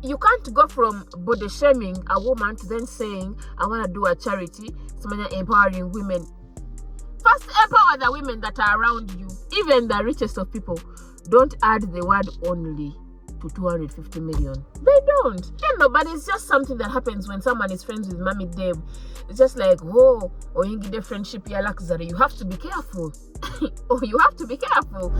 you can't go from body shaming a woman to then saying, I want to do a charity, empowering women. First, empower the women that are around you. Even the richest of people don't add the word only to 250 million. They don't. But it's just something that happens when someone is friends with Mommy Deb. It's just like, oh, or you get friendship, you like Zari. You have to be careful. Oh, you have to be careful.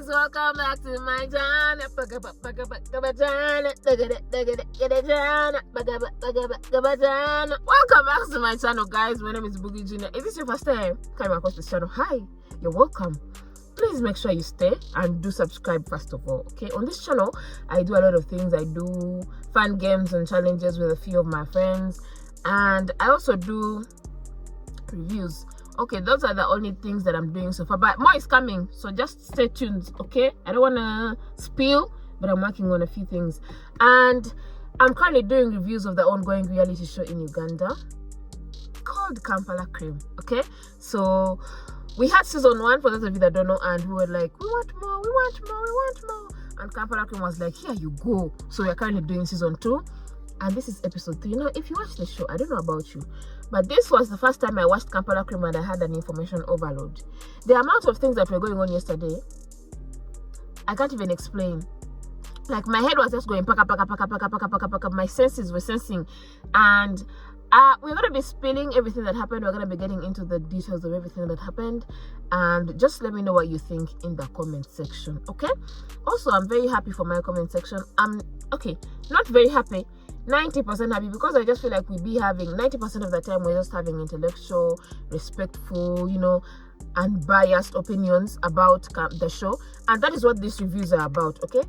Welcome back to my channel. Welcome back to my channel, guys. My name is Bougiejunior. If this is your first time coming across this channel, hi, you're welcome. Please make sure you stay and do subscribe first of all. Okay, on this channel I do a lot of things. I do fun games and challenges with a few of my friends, and I also do reviews. Okay, those are the only things that I'm doing so far, but more is coming, so just stay tuned. Okay, I don't want to spill, but I'm working on a few things, and I'm currently doing reviews of the ongoing reality show in Uganda called Kampala Creme. Okay, so we had season 1 for those of you that don't know, and we were like, we want more, we want more, we want more, and Kampala Creme was like, here you go. So we're currently doing season 2, and this is episode 3. You know, if you watch the show, I don't know about you, but this was the first time I watched Kampala Creme and I had an information overload. The amount of things that were going on yesterday, I can't even explain. Like, my head was just going paka paka paka paka paka paka paka. My senses were sensing, and we're gonna be spilling everything that happened. We're gonna be getting into the details of everything that happened, and just let me know what you think in the comment section. Okay. Also, I'm very happy for my comment section. I'm okay, not very happy, 90% happy, because I just feel like we be having 90% of the time we're just having intellectual, respectful, you know, unbiased opinions about the show, and that is what these reviews are about. Okay,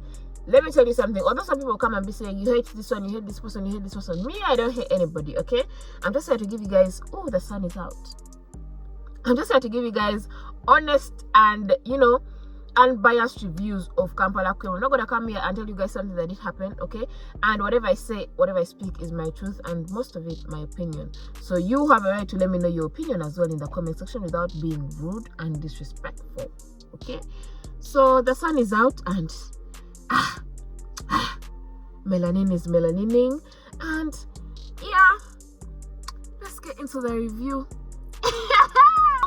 let me tell you something. Although some people come and be saying, you hate this one, you hate this person, you hate this person, me, I don't hate anybody. Okay, I'm just here to give you guys, oh, the sun is out. I'm just here to give you guys honest and, you know, unbiased reviews of Kampala Creme. I'm not gonna come here and tell you guys something that did happen, okay? And whatever I say, whatever I speak is my truth, and most of it my opinion. So you have a right to let me know your opinion as well in the comment section without being rude and disrespectful. Okay, so the sun is out, and melanin is melanining, and yeah, let's get into the review.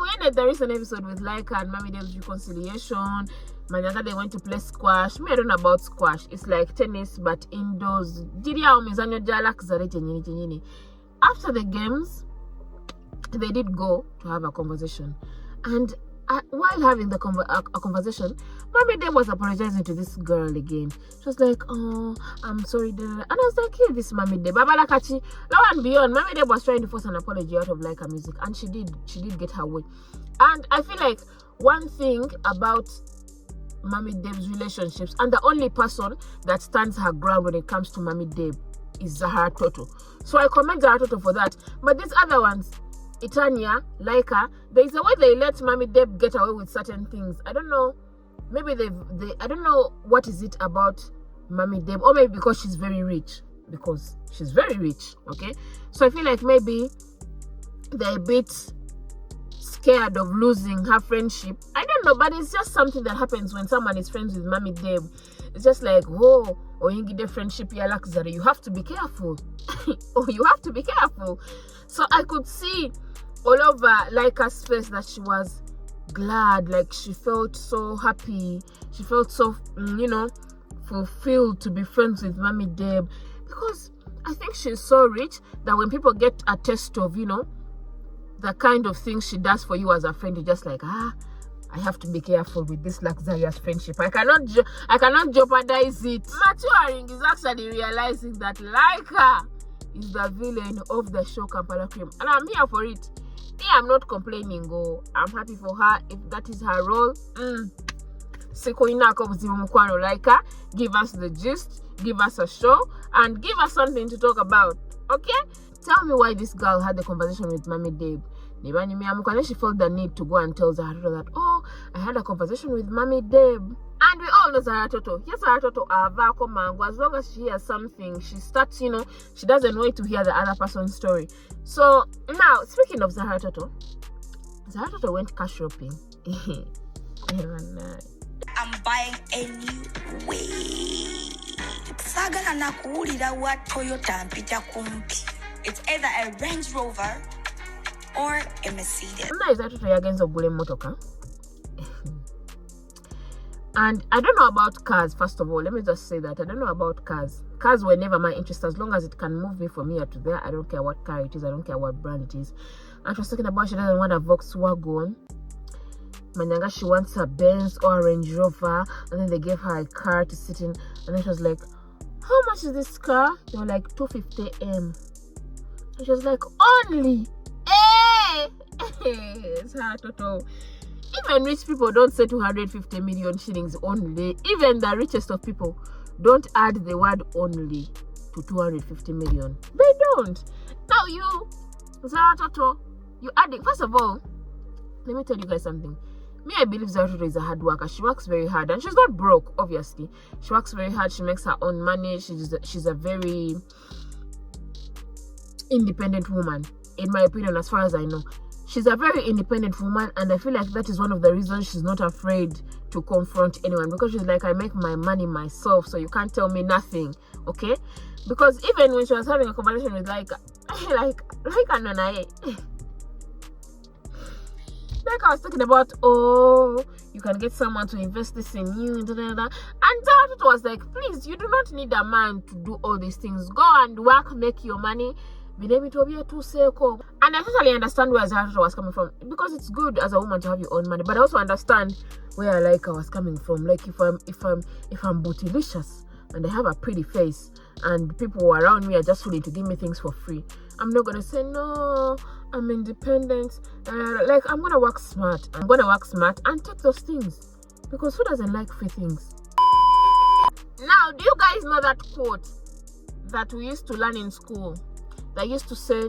We ended the recent episode with Leica and Mommy Deb's reconciliation. They went to play squash. Me, I don't know about squash. It's like tennis but indoors. After the games, they did go to have a conversation, and while having the conversation, Mommy Deb was apologizing to this girl again. She was like, oh, I'm sorry, and I was like, here, this Mommy Deb, Babalakachi. Lo and beyond, Mommy Deb was trying to force an apology out of Leica music, and she did get her way. And I feel like one thing about Mommy Deb's relationships, and the only person that stands her ground when it comes to Mommy Deb is Zahara Toto. So I commend Zahara Toto for that. But these other ones, Itania, Leica, there is a way they let Mommy Deb get away with certain things. I don't know. Maybe I don't know what is it about Mommy Deb, or maybe because she's very rich. Because she's very rich, okay? So I feel like maybe they're a bit scared of losing her friendship. I don't know, but it's just something that happens when someone is friends with Mommy Deb. It's just like, oh, or you get a friendship, you like Zari. You have to be careful. Oh, you have to be careful. So I could see all over Leica's face that she was glad, like she felt so happy. She felt so, you know, fulfilled to be friends with Mommy Deb, because I think she's so rich that when people get a taste of, you know, the kind of things she does for you as a friend, you're just like, I have to be careful with this luxurious friendship. I cannot jeopardize it. Maturing is actually realizing that Leica is the villain of the show Kampala Creme, and I'm here for it. Me, I'm not complaining. Oh, I'm happy for her if that is her role. Leica, give us the gist, give us a show, and give us something to talk about. Okay? Tell me why this girl had the conversation with Mommy Deb. She felt the need to go and tell Zahara that, oh, I had a conversation with Mommy Deb. And we all know Zara Toto. Yes, Zara Toto avako mango. As long as she hears something, she starts, she doesn't wait to hear the other person's story. So now, speaking of Zara Toto went cash shopping. I'm buying a new wig. Sagala nakuulira wa Toyota mpita kumpi. It's either a Range Rover or a Mercedes. Now Zara Toto against ogule motoka. And I don't know about cars, first of all. Let me just say that. I don't know about cars. Cars were never my interest. As long as it can move me from here to there, I don't care what car it is. I don't care what brand it is. And she was talking about she doesn't want a Volkswagen. Manyanga, she wants a Benz or a Range Rover. And then they gave her a car to sit in. And then she was like, how much is this car? They were like, 250M. And she was like, only? Hey! It's her Toto. Even rich people don't say 250 million shillings only. Even the richest of people don't add the word only to 250 million. They don't. Now you, Zara Toto, you adding. First of all, let me tell you guys something. Me, I believe Zara Toto is a hard worker. She works very hard. And she's not broke, obviously. She works very hard. She makes her own money. She's a very independent woman, in my opinion, as far as I know. She's a very independent woman, and I feel like that is one of the reasons she's not afraid to confront anyone, because she's like, I make my money myself, so you can't tell me nothing, okay? Because even when she was having a conversation with Leica, like I was talking about, you can get someone to invest this in you, and Zara Toto was like, please, you do not need a man to do all these things. Go and work, make your money. And I totally understand where Zara Toto was coming from, because it's good as a woman to have your own money. But I also understand where Leica was coming from. Like if I'm bootylicious and I have a pretty face and people around me are just willing to give me things for free, I'm not gonna say no. I'm independent. Like I'm gonna work smart. I'm gonna work smart and take those things, because who doesn't like free things? Now, do you guys know that quote that we used to learn in school? That used to say,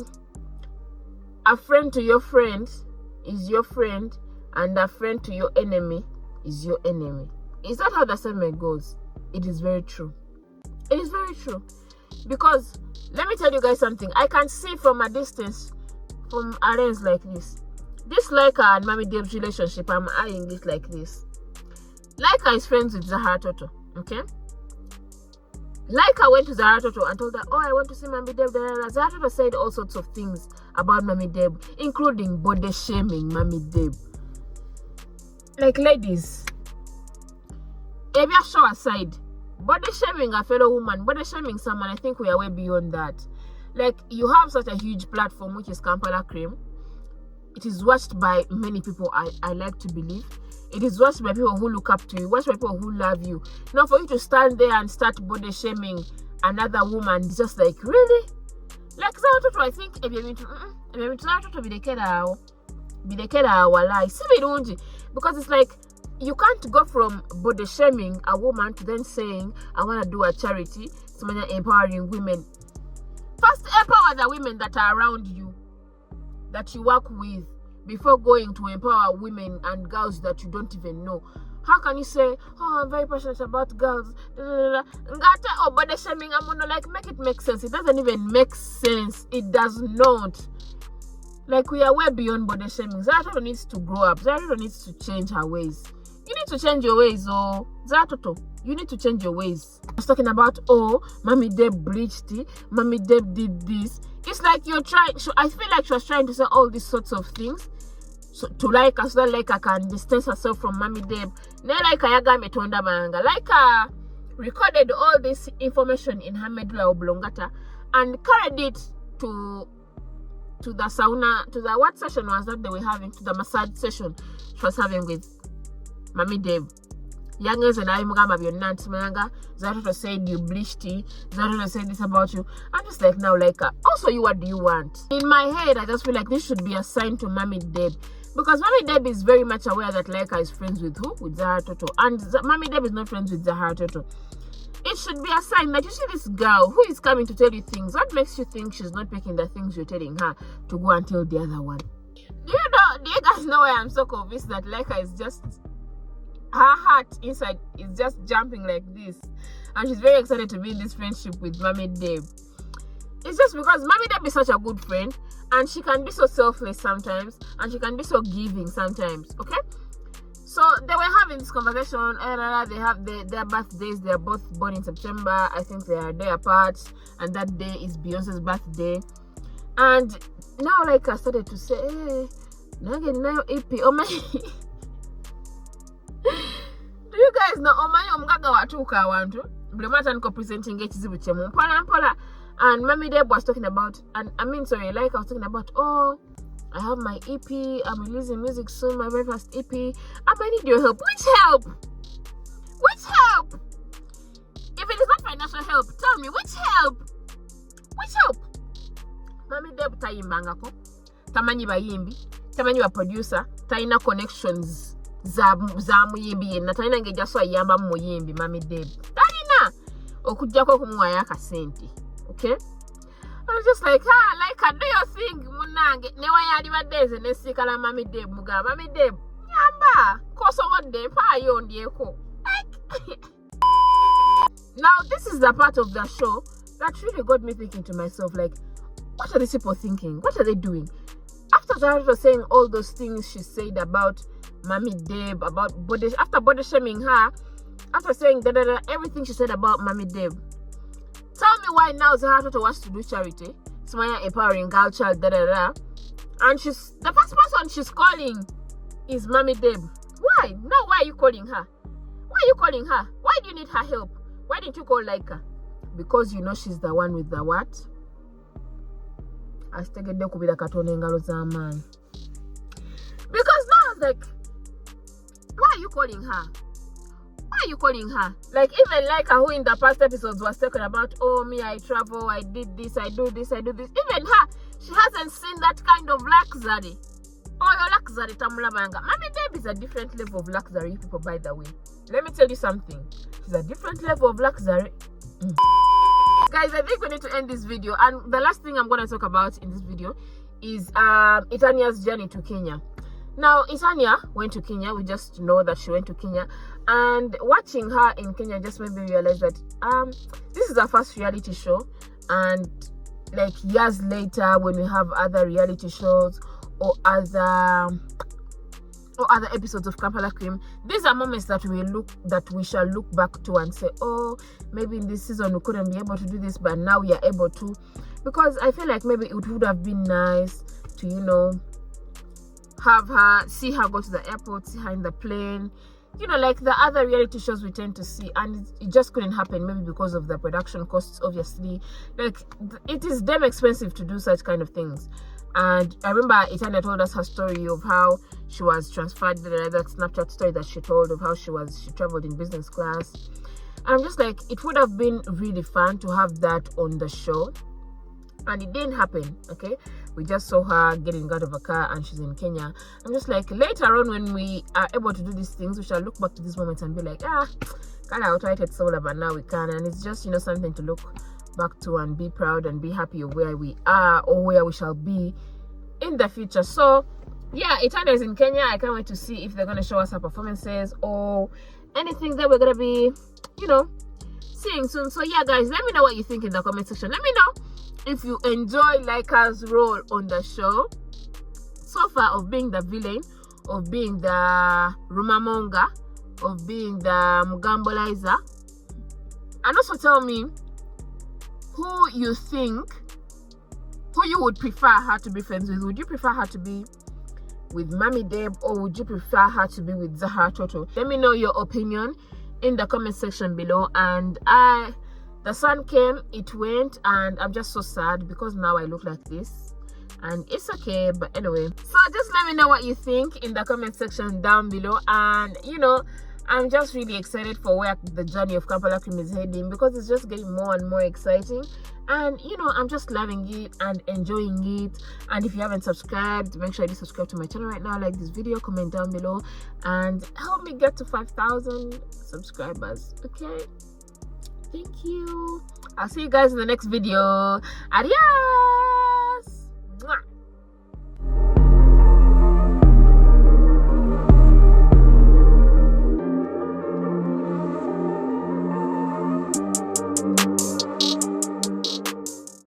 a friend to your friend is your friend, and a friend to your enemy is your enemy. Is that how the saying goes? It is very true. It is very true. Because, let me tell you guys something. I can see from a distance, from a lens like this. This Leica and Mommy Deb's relationship, I'm eyeing it like this. Leica is friends with Zara Toto, okay? Leica went to Zara Toto and told her, I want to see Mommy Deb. Zara Toto said all sorts of things about Mommy Deb, including body shaming Mommy Deb. Like, ladies, if you show aside, body shaming a fellow woman, body shaming someone, I think we are way beyond that. Like, you have such a huge platform, which is Kampala Creme. It is watched by many people, I like to believe. It is watched by people who look up to you, watched by people who love you. Now, for you to stand there and start body shaming another woman, it's just like, really? Like, Zara Toto, I think, if you're going to Zara Toto, be the lie. Because it's like, you can't go from body shaming a woman to then saying, I want to do a charity, so empowering women. First, empower the women that are around you, that you work with, before going to empower women and girls that you don't even know. How can you say, I'm very passionate about girls? Body shaming, I'm gonna make it make sense. It doesn't even make sense. It does not. Like, we are way beyond body shaming. Zara Toto needs to grow up. Zara Toto needs to change her ways. You need to change your ways, Zara Toto, you need to change your ways. I was talking about, Mommy Deb bleached it, Mommy Deb did this. It's like you're trying, I feel like she was trying to say all these sorts of things to Leica, so that Leica can distance herself from Mommy Deb. Leica recorded all this information in her medulla oblongata and carried it to the sauna, to the what session was that they were having, to the massage session she was having with Mommy Deb. Youngers and I Zara Toto said you bleached it. Zara Toto said this about you. I'm just like, now, Leica, also you, what do you want? In my head, I just feel like this should be a sign to Mommy Deb, because Mommy Deb is very much aware that Leica is friends with who? With Zara Toto. And Mommy Deb is not friends with Zara Toto. It should be a sign that you see this girl who is coming to tell you things. What makes you think she's not picking the things you're telling her to go and tell the other one? Do you guys know why I'm so convinced that Leica is just her heart inside is just jumping like this, and she's very excited to be in this friendship with Mommy Deb. It's just because Mommy Deb is such a good friend, and she can be so selfless sometimes, and she can be so giving sometimes. Okay, so they were having this conversation. They have their birthdays. They are both born in September. I think they are a day apart, and that day is Beyonce's birthday. And now, like, I started to say, hey, now EP, oh my. Do you guys know omanyi omugaga watuuka awantu buli mwata niko presenting ekizibu kyemu mpola, and Mommy Deb was talking about, and I was talking about, oh, I have my EP, I'm releasing music soon, my very first EP, and I need your help. Which help? If it is not financial help, tell me, which help? Mommy Deb tayimbangako, tamanyi bayimbi, tamanyi ba producer, tayina connections za muyimbi yenna, talina ngejja so ayamba mu muyimbi. Mommy Deb talina okujjako kumuwayo akasente. Okay, I was just like, like, do your thing munange. Newa yali badeze nesikala Mommy Deb muga Mommy Deb yamba kosobodde mpaayo ndyeko. Now this is the part of the show that really got me thinking to myself, like, what are these people thinking? What are they doing? After Zari was saying all those things she said about Mommy Deb, about after body shaming her, after saying everything she said about Mommy Deb, tell me why now Zari wants to do charity, Smaya empowering girl child, and she's the first person she's calling is Mommy Deb. Why? No, why are you calling her? Why do you need her help? Why didn't you call Leica? Because you know she's the one with the what? Asitegedde kubira Katonda engalo z'amaanyi. Because now I was like, why are you calling her? Like, even Leica, who in the past episodes was talking about, oh, me, I travel, I did this, I do this. Even her, she hasn't seen that kind of luxury. Oh, your luxury, tamulabanga. Mommy Deb is a different level of luxury, people, by the way. Let me tell you something. She's a different level of luxury. Guys, I think we need to end this video, and the last thing I'm going to talk about in this video is Itania's journey to Kenya. Now, Itania went to Kenya. We just know that she went to Kenya, and watching her in Kenya just made me realize that this is her first reality show, and like years later, when we have other reality shows or other episodes of Kampala Creme, these are moments that we shall look back to and say, oh, maybe in this season we couldn't be able to do this, but now we are able to. Because I feel like maybe it would have been nice to, you know, see her go to the airport, see her in the plane, you know, like the other reality shows we tend to see, and it just couldn't happen, maybe because of the production costs, obviously. Like, it is damn expensive to do such kind of things. And I remember Itania told us her story of how she was transferred, that Snapchat story that she told of how she traveled in business class. And I'm just like, it would have been really fun to have that on the show. And it didn't happen, okay? We just saw her getting out of a car and she's in Kenya. I'm just like, later on when we are able to do these things, we shall look back to these moments and be like, kind of outrighted solar, but now we can. And it's just, you know, something to look back to and be proud and be happy of where we are or where we shall be in the future. So yeah, Itania is in Kenya. I can't wait to see if they're going to show us her performances or anything that we're going to be, you know, seeing soon. So yeah, guys, let me know what you think in the comment section. Let me know if you enjoy Leica's role on the show so far, of being the villain, of being the rumamonga, of being the mugambolizer. And also tell me who you would prefer her to be friends with. Would you prefer her to be with Mommy Deb, or would you prefer her to be with Zahara Toto? Let me know your opinion in the comment section below. And the sun came, it went, and I'm just so sad because now I look like this, and it's okay. But anyway, so just let me know what you think in the comment section down below. And you know, I'm just really excited for where the journey of Kampala Creme is heading, because it's just getting more and more exciting. And you know, I'm just loving it and enjoying it. And if you haven't subscribed, make sure you subscribe to my channel right now, like this video, comment down below, and help me get to 5,000 subscribers. Okay, thank you. I'll see you guys in the next video. Adios.